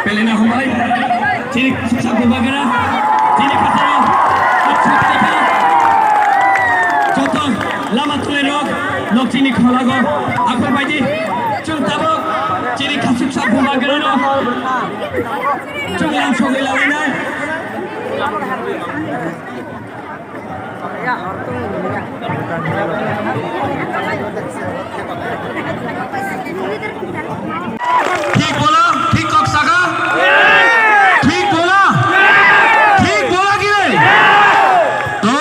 Pelena Humai, Cilik Susah Bubagara, Cilik Patara, Contoh Lama Tulerog, Nok Cilik Holago, Akbar Baidi, Cung Tabok, Cilik Susah Bubagara no, Cung Lam Shogi Lawina. ठीक बोला ठीक कब सका ठीक बोला कि नहीं तो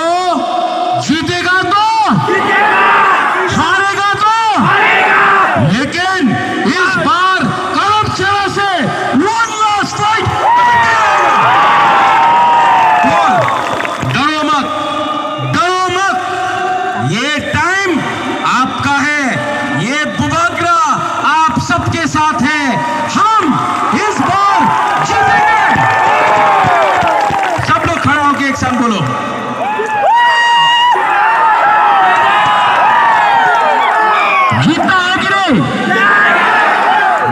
जीतेगा तो हारेगा तो लेकिन इस बार करप्शन से वन लास्ट फाइट डरो मत ये टाइम आपका है ये बुबागरा आप सबके साथ है हम इस बार जीतेंगे सब लोग खड़ा होकर एक साथ बोलो जीतना है कि नहीं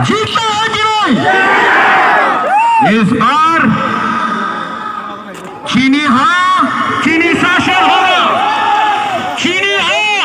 जीतना है कि नहीं इस बार चीनी हाँ चीनी शासन होगा चीनी हाँ